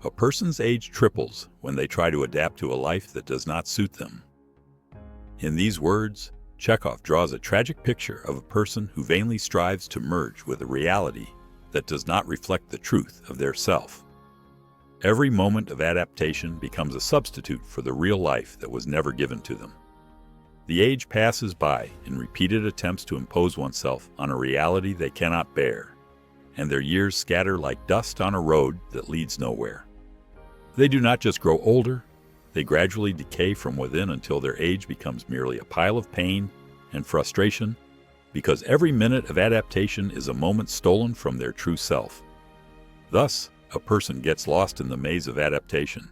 A person's age triples when they try to adapt to a life that does not suit them. In these words, Chekhov draws a tragic picture of a person who vainly strives to merge with a reality that does not reflect the truth of their self. Every moment of adaptation becomes a substitute for the real life that was never given to them. The age passes by in repeated attempts to impose oneself on a reality they cannot bear, and their years scatter like dust on a road that leads nowhere. They do not just grow older, they gradually decay from within until their age becomes merely a pile of pain and frustration, because every minute of adaptation is a moment stolen from their true self. Thus, a person gets lost in the maze of adaptation,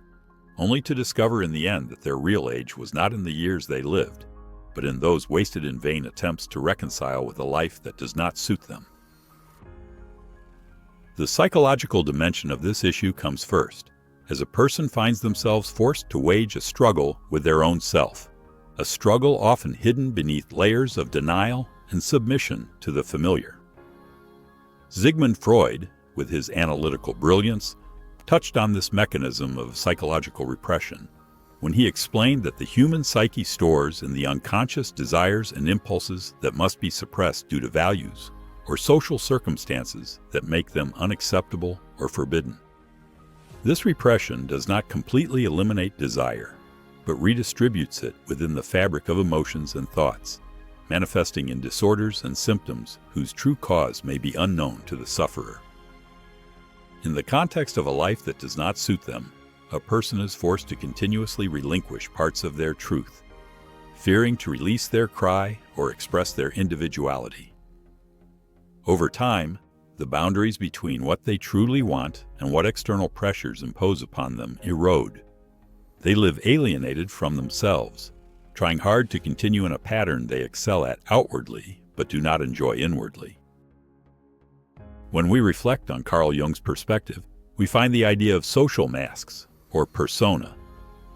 only to discover in the end that their real age was not in the years they lived, but in those wasted in vain attempts to reconcile with a life that does not suit them. The psychological dimension of this issue comes first, as a person finds themselves forced to wage a struggle with their own self, a struggle often hidden beneath layers of denial and submission to the familiar. Sigmund Freud, with his analytical brilliance, touched on this mechanism of psychological repression when he explained that the human psyche stores in the unconscious desires and impulses that must be suppressed due to values or social circumstances that make them unacceptable or forbidden. This repression does not completely eliminate desire, but redistributes it within the fabric of emotions and thoughts, manifesting in disorders and symptoms whose true cause may be unknown to the sufferer. In the context of a life that does not suit them, a person is forced to continuously relinquish parts of their truth, fearing to release their cry or express their individuality. Over time, the boundaries between what they truly want and what external pressures impose upon them erode. They live alienated from themselves, trying hard to continue in a pattern they excel at outwardly but do not enjoy inwardly. When we reflect on Carl Jung's perspective, we find the idea of social masks, or persona,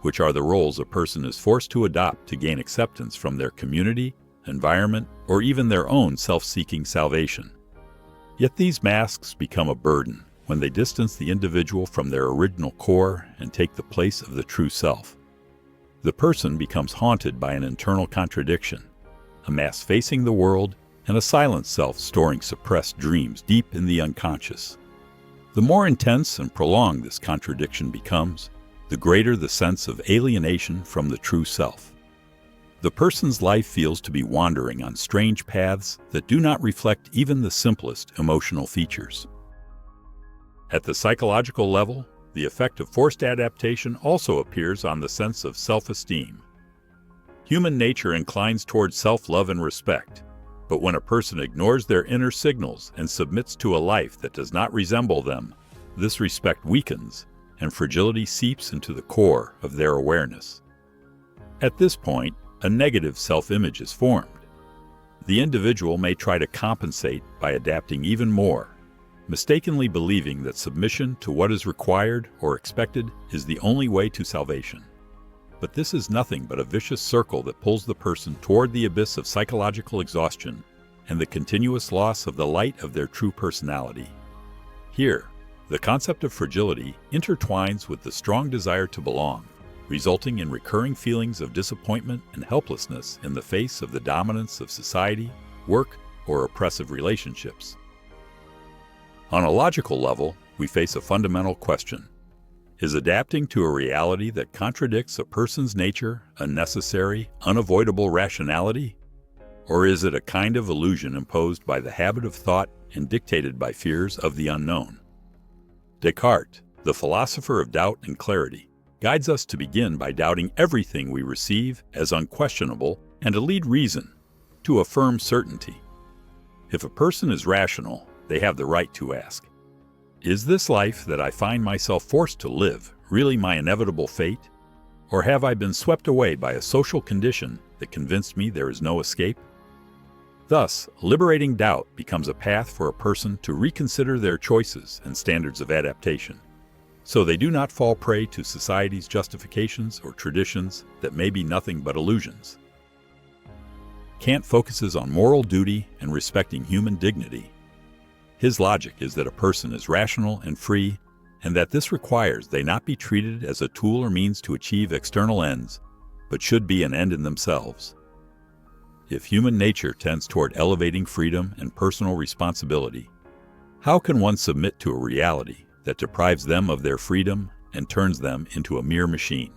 which are the roles a person is forced to adopt to gain acceptance from their community, environment, or even their own self-seeking salvation. Yet these masks become a burden when they distance the individual from their original core and take the place of the true self. The person becomes haunted by an internal contradiction, a mask facing the world and a silent self storing suppressed dreams deep in the unconscious. The more intense and prolonged this contradiction becomes, the greater the sense of alienation from the true self. The person's life feels to be wandering on strange paths that do not reflect even the simplest emotional features. At the psychological level, the effect of forced adaptation also appears on the sense of self-esteem. Human nature inclines towards self-love and respect, but when a person ignores their inner signals and submits to a life that does not resemble them, this respect weakens and fragility seeps into the core of their awareness. At this point, a negative self-image is formed. The individual may try to compensate by adapting even more, mistakenly believing that submission to what is required or expected is the only way to salvation. But this is nothing but a vicious circle that pulls the person toward the abyss of psychological exhaustion and the continuous loss of the light of their true personality. Here, the concept of fragility intertwines with the strong desire to belong, resulting in recurring feelings of disappointment and helplessness in the face of the dominance of society, work, or oppressive relationships. On a logical level, we face a fundamental question. Is adapting to a reality that contradicts a person's nature a necessary, unavoidable rationality? Or is it a kind of illusion imposed by the habit of thought and dictated by fears of the unknown? Descartes, the philosopher of doubt and clarity, guides us to begin by doubting everything we receive as unquestionable and to lead reason to a firm certainty. If a person is rational, they have the right to ask, is this life that I find myself forced to live really my inevitable fate? Or have I been swept away by a social condition that convinced me there is no escape? Thus, liberating doubt becomes a path for a person to reconsider their choices and standards of adaptation, so they do not fall prey to society's justifications or traditions that may be nothing but illusions. Kant focuses on moral duty and respecting human dignity. His logic is that a person is rational and free, and that this requires they not be treated as a tool or means to achieve external ends, but should be an end in themselves. If human nature tends toward elevating freedom and personal responsibility, how can one submit to a reality that deprives them of their freedom and turns them into a mere machine,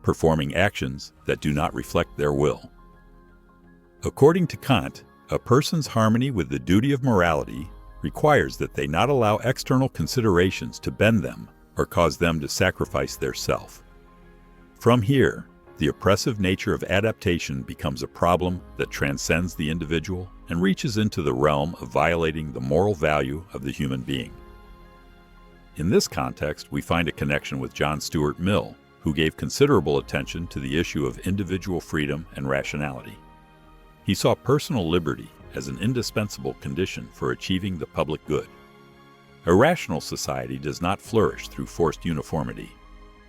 performing actions that do not reflect their will? According to Kant, a person's harmony with the duty of morality requires that they not allow external considerations to bend them or cause them to sacrifice their self. From here, the oppressive nature of adaptation becomes a problem that transcends the individual and reaches into the realm of violating the moral value of the human being. In this context, we find a connection with John Stuart Mill, who gave considerable attention to the issue of individual freedom and rationality. He saw personal liberty as an indispensable condition for achieving the public good. A rational society does not flourish through forced uniformity,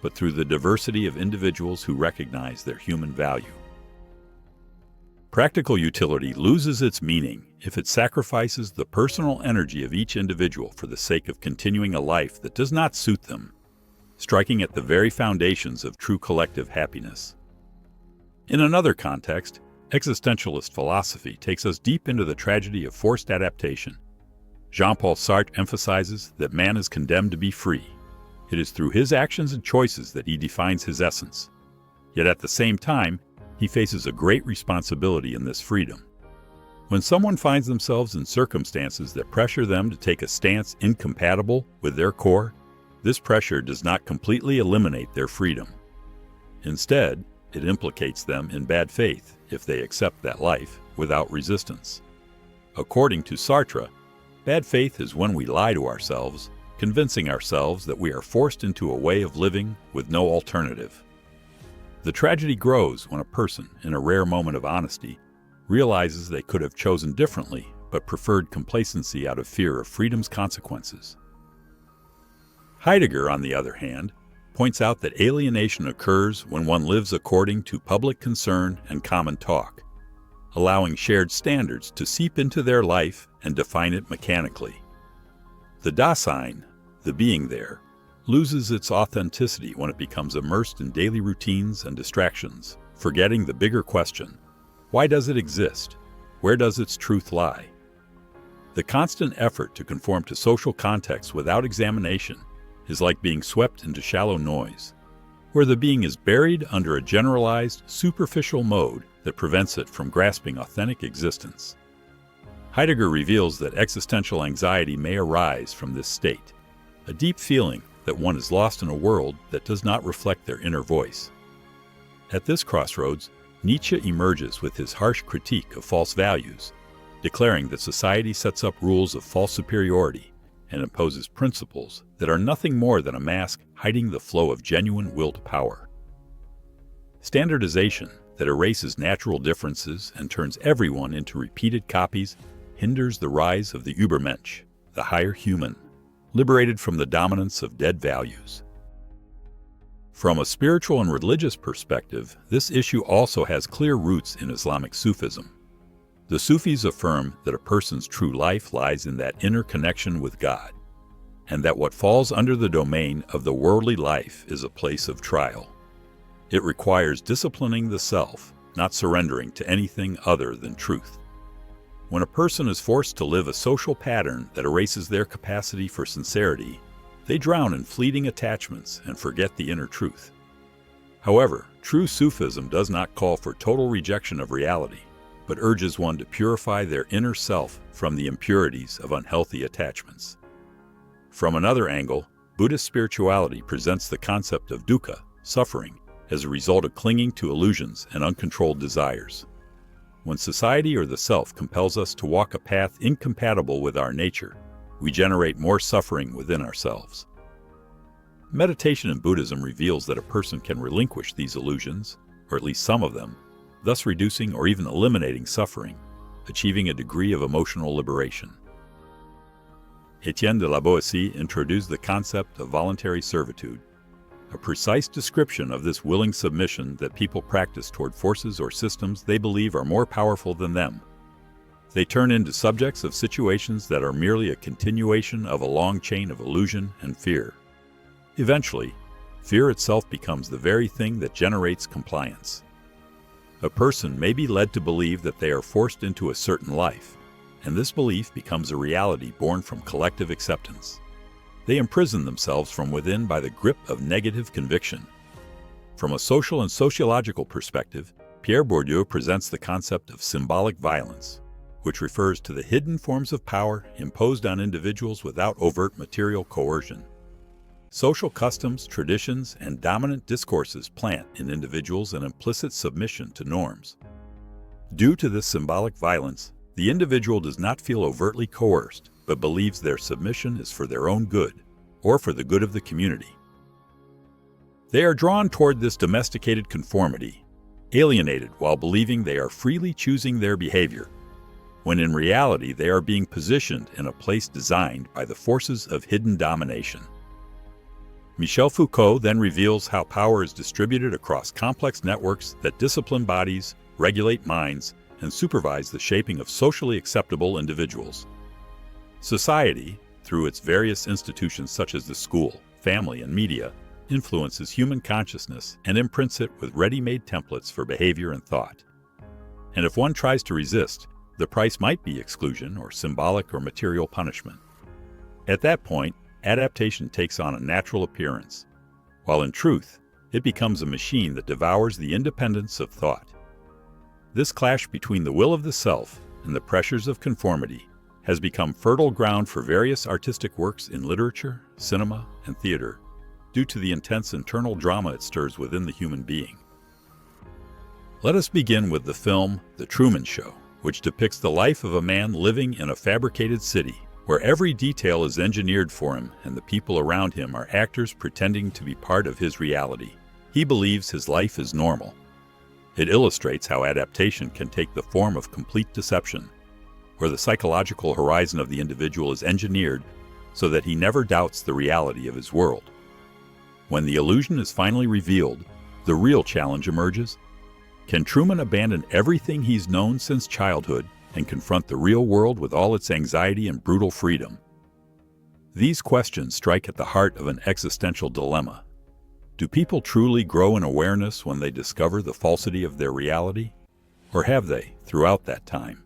but through the diversity of individuals who recognize their human value. Practical utility loses its meaning if it sacrifices the personal energy of each individual for the sake of continuing a life that does not suit them, striking at the very foundations of true collective happiness. In another context, existentialist philosophy takes us deep into the tragedy of forced adaptation. Jean-Paul Sartre emphasizes that man is condemned to be free. It is through his actions and choices that he defines his essence. Yet at the same time, he faces a great responsibility in this freedom. When someone finds themselves in circumstances that pressure them to take a stance incompatible with their core, this pressure does not completely eliminate their freedom. Instead, it implicates them in bad faith if they accept that life without resistance. According to Sartre, bad faith is when we lie to ourselves, convincing ourselves that we are forced into a way of living with no alternative. The tragedy grows when a person, in a rare moment of honesty, realizes they could have chosen differently but preferred complacency out of fear of freedom's consequences. Heidegger, on the other hand, points out that alienation occurs when one lives according to public concern and common talk, allowing shared standards to seep into their life and define it mechanically. The Dasein, the being there, loses its authenticity when it becomes immersed in daily routines and distractions, forgetting the bigger question: why does it exist? Where does its truth lie? The constant effort to conform to social contexts without examination is like being swept into shallow noise, where the being is buried under a generalized, superficial mode that prevents it from grasping authentic existence. Heidegger reveals that existential anxiety may arise from this state, a deep feeling that one is lost in a world that does not reflect their inner voice. At this crossroads, Nietzsche emerges with his harsh critique of false values, declaring that society sets up rules of false superiority and imposes principles that are nothing more than a mask hiding the flow of genuine willed power. Standardization that erases natural differences and turns everyone into repeated copies hinders the rise of the Übermensch, the higher human, liberated from the dominance of dead values. From a spiritual and religious perspective, this issue also has clear roots in Islamic Sufism. The Sufis affirm that a person's true life lies in that inner connection with God, and that what falls under the domain of the worldly life is a place of trial. It requires disciplining the self, not surrendering to anything other than truth. When a person is forced to live a social pattern that erases their capacity for sincerity, they drown in fleeting attachments and forget the inner truth. However, true Sufism does not call for total rejection of reality, but urges one to purify their inner self from the impurities of unhealthy attachments. From another angle, Buddhist spirituality presents the concept of dukkha, suffering, as a result of clinging to illusions and uncontrolled desires. When society or the self compels us to walk a path incompatible with our nature, we generate more suffering within ourselves. Meditation in Buddhism reveals that a person can relinquish these illusions, or at least some of them, thus reducing or even eliminating suffering, achieving a degree of emotional liberation. Etienne de la Boétie introduced the concept of voluntary servitude, a precise description of this willing submission that people practice toward forces or systems they believe are more powerful than them. They turn into subjects of situations that are merely a continuation of a long chain of illusion and fear. Eventually, fear itself becomes the very thing that generates compliance. A person may be led to believe that they are forced into a certain life, and this belief becomes a reality born from collective acceptance. They imprison themselves from within by the grip of negative conviction. From a social and sociological perspective, Pierre Bourdieu presents the concept of symbolic violence, which refers to the hidden forms of power imposed on individuals without overt material coercion. Social customs, traditions, and dominant discourses plant in individuals an implicit submission to norms. Due to this symbolic violence, the individual does not feel overtly coerced, but believes their submission is for their own good, or for the good of the community. They are drawn toward this domesticated conformity, alienated while believing they are freely choosing their behavior, when in reality they are being positioned in a place designed by the forces of hidden domination. Michel Foucault then reveals how power is distributed across complex networks that discipline bodies, regulate minds, and supervise the shaping of socially acceptable individuals. Society, through its various institutions such as the school, family, and media, influences human consciousness and imprints it with ready-made templates for behavior and thought. And if one tries to resist, the price might be exclusion or symbolic or material punishment. At that point, adaptation takes on a natural appearance, while in truth, it becomes a machine that devours the independence of thought. This clash between the will of the self and the pressures of conformity has become fertile ground for various artistic works in literature, cinema, and theater, due to the intense internal drama it stirs within the human being. Let us begin with the film The Truman Show, which depicts the life of a man living in a fabricated city, where every detail is engineered for him and the people around him are actors pretending to be part of his reality. He believes his life is normal. It illustrates how adaptation can take the form of complete deception, where the psychological horizon of the individual is engineered so that he never doubts the reality of his world. When the illusion is finally revealed, the real challenge emerges. Can Truman abandon everything he's known since childhood and confront the real world with all its anxiety and brutal freedom? These questions strike at the heart of an existential dilemma. Do people truly grow in awareness when they discover the falsity of their reality? Or have they, throughout that time,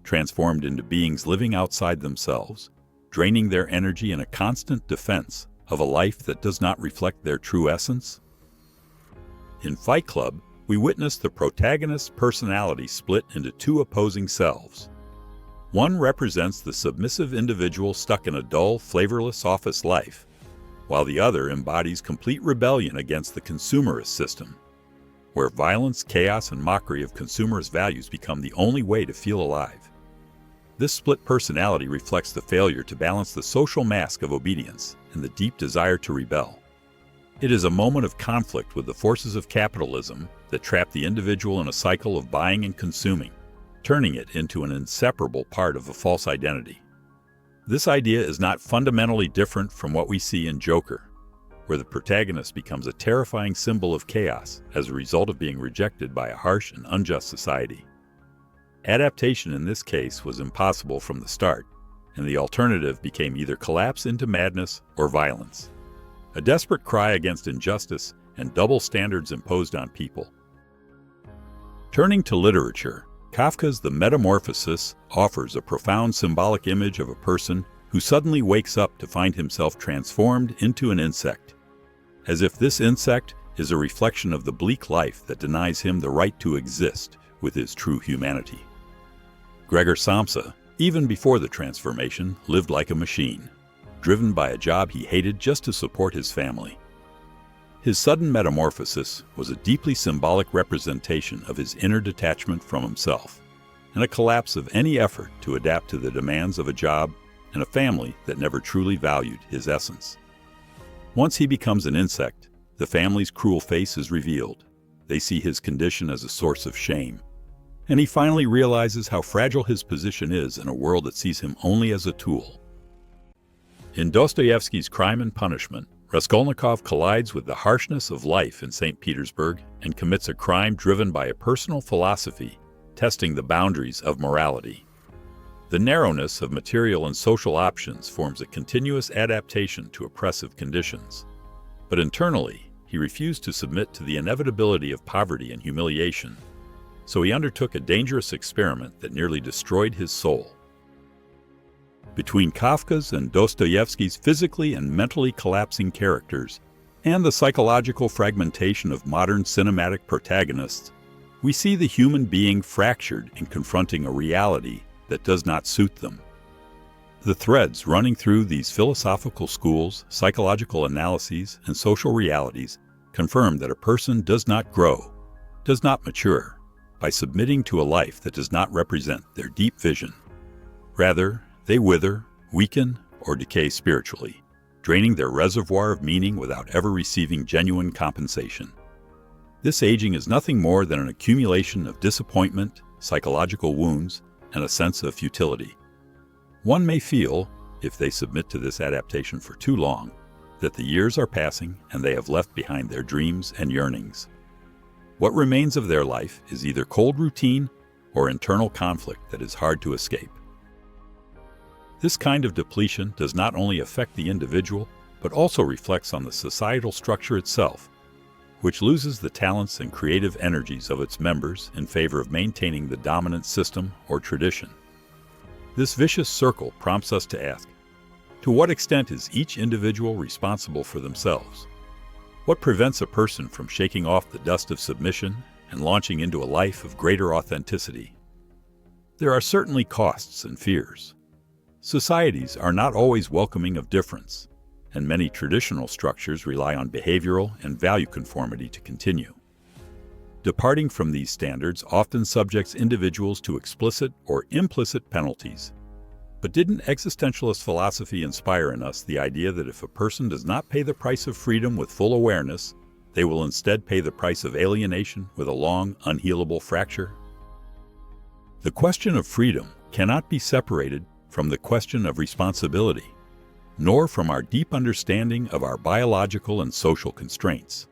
transformed into beings living outside themselves, draining their energy in a constant defense of a life that does not reflect their true essence? In Fight Club, we witness the protagonist's personality split into two opposing selves. One represents the submissive individual stuck in a dull, flavorless office life, while the other embodies complete rebellion against the consumerist system, where violence, chaos, and mockery of consumerist values become the only way to feel alive. This split personality reflects the failure to balance the social mask of obedience and the deep desire to rebel. It is a moment of conflict with the forces of capitalism that trap the individual in a cycle of buying and consuming, turning it into an inseparable part of a false identity. This idea is not fundamentally different from what we see in Joker, where the protagonist becomes a terrifying symbol of chaos as a result of being rejected by a harsh and unjust society. Adaptation in this case was impossible from the start, and the alternative became either collapse into madness or violence, a desperate cry against injustice and double standards imposed on people. Turning to literature, Kafka's The Metamorphosis offers a profound symbolic image of a person who suddenly wakes up to find himself transformed into an insect, as if this insect is a reflection of the bleak life that denies him the right to exist with his true humanity. Gregor Samsa, even before the transformation, lived like a machine, driven by a job he hated just to support his family. His sudden metamorphosis was a deeply symbolic representation of his inner detachment from himself, and a collapse of any effort to adapt to the demands of a job and a family that never truly valued his essence. Once he becomes an insect, the family's cruel face is revealed. They see his condition as a source of shame, and he finally realizes how fragile his position is in a world that sees him only as a tool. In Dostoevsky's Crime and Punishment, Raskolnikov collides with the harshness of life in St. Petersburg and commits a crime driven by a personal philosophy, testing the boundaries of morality. The narrowness of material and social options forms a continuous adaptation to oppressive conditions. But internally, he refused to submit to the inevitability of poverty and humiliation, so he undertook a dangerous experiment that nearly destroyed his soul. Between Kafka's and Dostoevsky's physically and mentally collapsing characters, and the psychological fragmentation of modern cinematic protagonists, we see the human being fractured in confronting a reality that does not suit them. The threads running through these philosophical schools, psychological analyses, and social realities confirm that a person does not grow, does not mature, by submitting to a life that does not represent their deep vision. Rather, they wither, weaken, or decay spiritually, draining their reservoir of meaning without ever receiving genuine compensation. This aging is nothing more than an accumulation of disappointment, psychological wounds, and a sense of futility. One may feel, if they submit to this adaptation for too long, that the years are passing and they have left behind their dreams and yearnings. What remains of their life is either cold routine or internal conflict that is hard to escape. This kind of depletion does not only affect the individual, but also reflects on the societal structure itself, which loses the talents and creative energies of its members in favor of maintaining the dominant system or tradition. This vicious circle prompts us to ask, to what extent is each individual responsible for themselves? What prevents a person from shaking off the dust of submission and launching into a life of greater authenticity? There are certainly costs and fears. Societies are not always welcoming of difference, and many traditional structures rely on behavioral and value conformity to continue. Departing from these standards often subjects individuals to explicit or implicit penalties. But didn't existentialist philosophy inspire in us the idea that if a person does not pay the price of freedom with full awareness, they will instead pay the price of alienation with a long, unhealable fracture? The question of freedom cannot be separated from the question of responsibility, nor from our deep understanding of our biological and social constraints,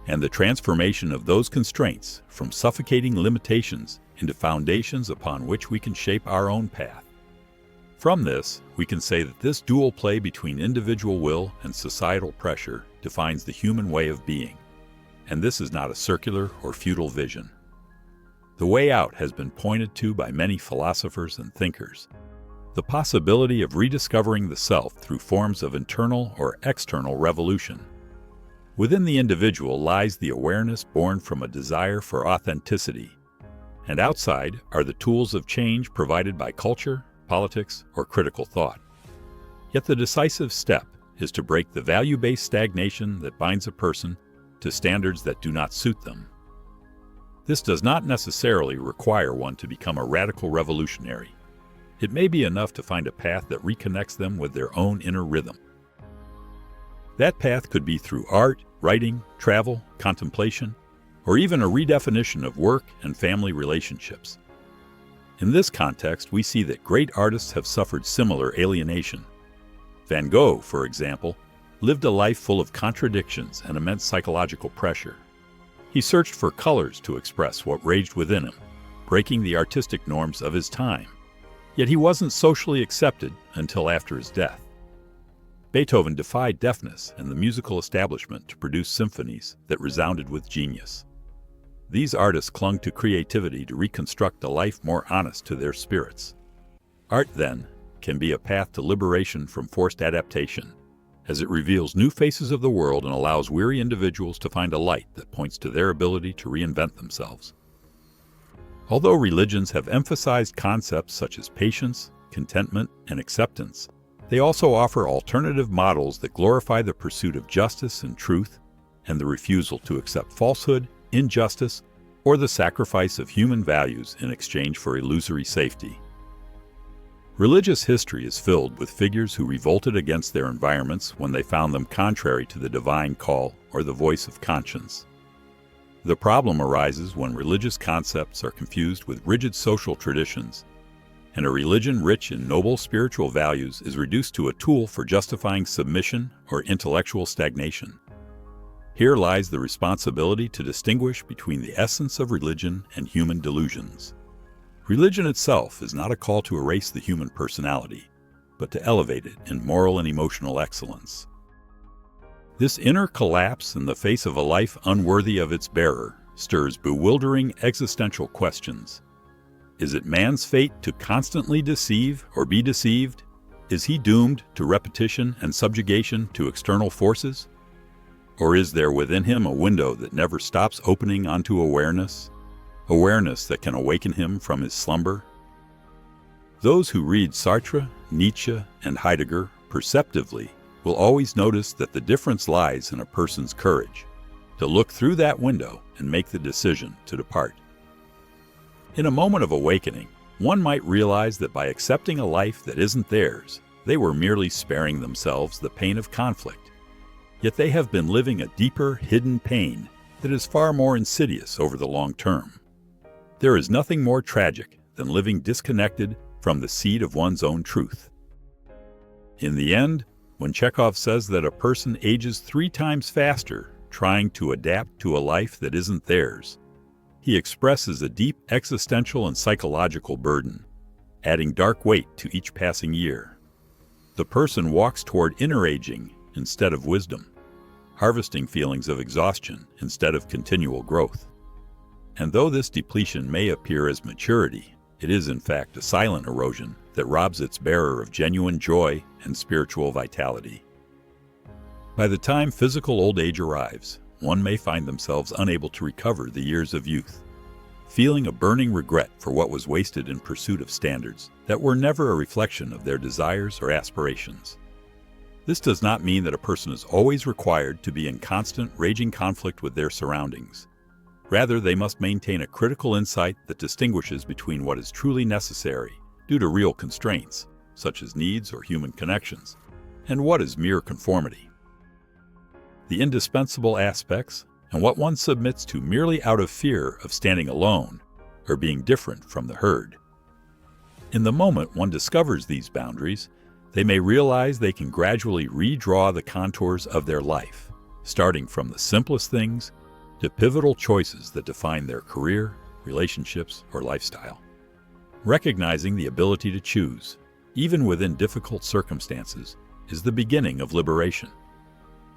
and the transformation of those constraints from suffocating limitations into foundations upon which we can shape our own path. From this, we can say that this dual play between individual will and societal pressure defines the human way of being, and this is not a circular or futile vision. The way out has been pointed to by many philosophers and thinkers. The possibility of rediscovering the self through forms of internal or external revolution. Within the individual lies the awareness born from a desire for authenticity, and outside are the tools of change provided by culture, politics, or critical thought. Yet the decisive step is to break the value-based stagnation that binds a person to standards that do not suit them. This does not necessarily require one to become a radical revolutionary. It may be enough to find a path that reconnects them with their own inner rhythm. That path could be through art, writing, travel, contemplation, or even a redefinition of work and family relationships. In this context, we see that great artists have suffered similar alienation. Van Gogh, for example, lived a life full of contradictions and immense psychological pressure. He searched for colors to express what raged within him, breaking the artistic norms of his time. Yet he wasn't socially accepted until after his death. Beethoven defied deafness and the musical establishment to produce symphonies that resounded with genius. These artists clung to creativity to reconstruct a life more honest to their spirits. Art, then, can be a path to liberation from forced adaptation, as it reveals new faces of the world and allows weary individuals to find a light that points to their ability to reinvent themselves. Although religions have emphasized concepts such as patience, contentment, and acceptance, they also offer alternative models that glorify the pursuit of justice and truth, and the refusal to accept falsehood, injustice, or the sacrifice of human values in exchange for illusory safety. Religious history is filled with figures who revolted against their environments when they found them contrary to the divine call or the voice of conscience. The problem arises when religious concepts are confused with rigid social traditions, and a religion rich in noble spiritual values is reduced to a tool for justifying submission or intellectual stagnation. Here lies the responsibility to distinguish between the essence of religion and human delusions. Religion itself is not a call to erase the human personality, but to elevate it in moral and emotional excellence. This inner collapse in the face of a life unworthy of its bearer stirs bewildering existential questions. Is it man's fate to constantly deceive or be deceived? Is he doomed to repetition and subjugation to external forces? Or is there within him a window that never stops opening onto awareness? Awareness that can awaken him from his slumber? Those who read Sartre, Nietzsche, and Heidegger perceptively will always notice that the difference lies in a person's courage to look through that window and make the decision to depart. In a moment of awakening, one might realize that by accepting a life that isn't theirs, they were merely sparing themselves the pain of conflict. Yet they have been living a deeper, hidden pain that is far more insidious over the long term. There is nothing more tragic than living disconnected from the seed of one's own truth. In the end, when Chekhov says that a person ages 3 times faster trying to adapt to a life that isn't theirs, he expresses a deep existential and psychological burden, adding dark weight to each passing year. The person walks toward inner aging instead of wisdom, harvesting feelings of exhaustion instead of continual growth. And though this depletion may appear as maturity, it is in fact a silent erosion that robs its bearer of genuine joy and spiritual vitality. By the time physical old age arrives, one may find themselves unable to recover the years of youth, feeling a burning regret for what was wasted in pursuit of standards that were never a reflection of their desires or aspirations. This does not mean that a person is always required to be in constant, raging conflict with their surroundings. Rather, they must maintain a critical insight that distinguishes between what is truly necessary due to real constraints, such as needs or human connections, and what is mere conformity. The indispensable aspects, and what one submits to merely out of fear of standing alone or being different from the herd. In the moment one discovers these boundaries, they may realize they can gradually redraw the contours of their life, starting from the simplest things to pivotal choices that define their career, relationships, or lifestyle. Recognizing the ability to choose, even within difficult circumstances, is the beginning of liberation.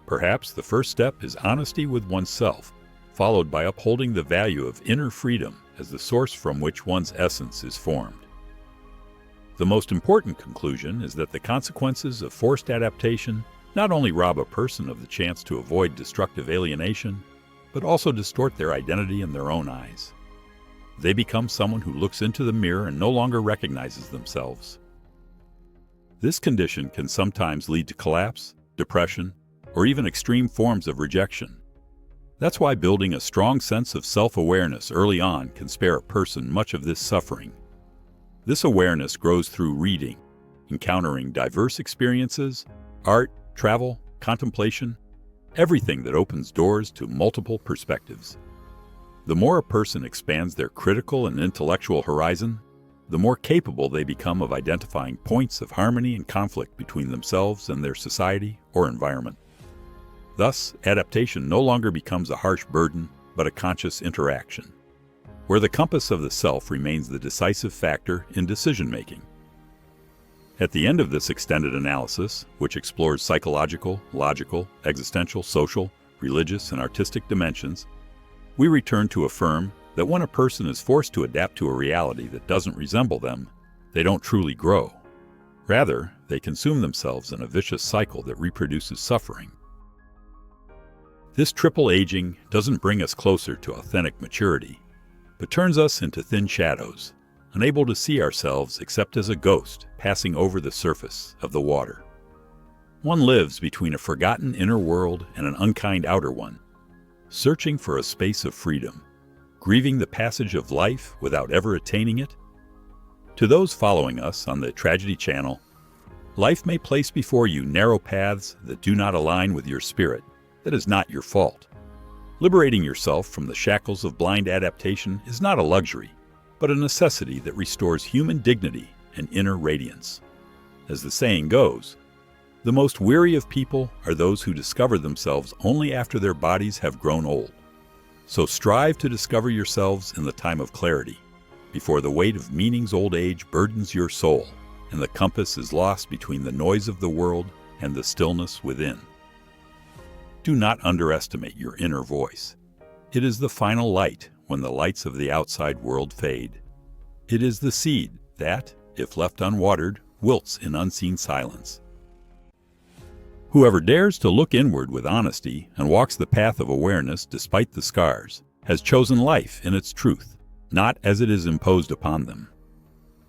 Perhaps the first step is honesty with oneself, followed by upholding the value of inner freedom as the source from which one's essence is formed. The most important conclusion is that the consequences of forced adaptation not only rob a person of the chance to avoid destructive alienation, but also distort their identity in their own eyes. They become someone who looks into the mirror and no longer recognizes themselves. This condition can sometimes lead to collapse, depression, or even extreme forms of rejection. That's why building a strong sense of self-awareness early on can spare a person much of this suffering. This awareness grows through reading, encountering diverse experiences, art, travel, contemplation, everything that opens doors to multiple perspectives. The more a person expands their critical and intellectual horizon, the more capable they become of identifying points of harmony and conflict between themselves and their society or environment. Thus, adaptation no longer becomes a harsh burden, but a conscious interaction, where the compass of the self remains the decisive factor in decision-making. At the end of this extended analysis, which explores psychological, logical, existential, social, religious, and artistic dimensions, we return to affirm that when a person is forced to adapt to a reality that doesn't resemble them, they don't truly grow. Rather, they consume themselves in a vicious cycle that reproduces suffering. This triple aging doesn't bring us closer to authentic maturity, but turns us into thin shadows, unable to see ourselves except as a ghost passing over the surface of the water. One lives between a forgotten inner world and an unkind outer one, searching for a space of freedom, grieving the passage of life without ever attaining it. To those following us on the Tragedy Channel, life may place before you narrow paths that do not align with your spirit. That is not your fault. Liberating yourself from the shackles of blind adaptation is not a luxury, but a necessity that restores human dignity and inner radiance. As the saying goes, the most weary of people are those who discover themselves only after their bodies have grown old. So strive to discover yourselves in the time of clarity, before the weight of meaning's old age burdens your soul, and the compass is lost between the noise of the world and the stillness within. Do not underestimate your inner voice. It is the final light when the lights of the outside world fade. It is the seed that, if left unwatered, wilts in unseen silence. Whoever dares to look inward with honesty and walks the path of awareness despite the scars has chosen life in its truth, not as it is imposed upon them.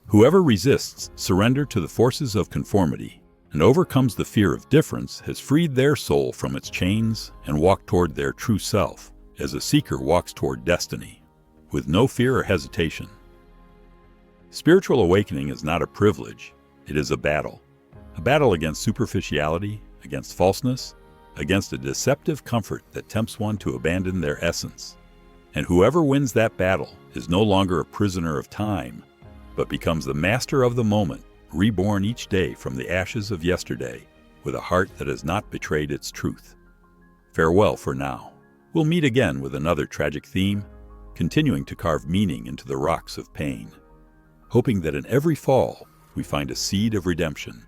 Whoever resists surrender to the forces of conformity and overcomes the fear of difference has freed their soul from its chains and walked toward their true self, as a seeker walks toward destiny, with no fear or hesitation. Spiritual awakening is not a privilege, it is a battle against superficiality, against falseness, against a deceptive comfort that tempts one to abandon their essence. And whoever wins that battle is no longer a prisoner of time, but becomes the master of the moment, reborn each day from the ashes of yesterday, with a heart that has not betrayed its truth. Farewell for now. We'll meet again with another tragic theme, continuing to carve meaning into the rocks of pain, hoping that in every fall we find a seed of redemption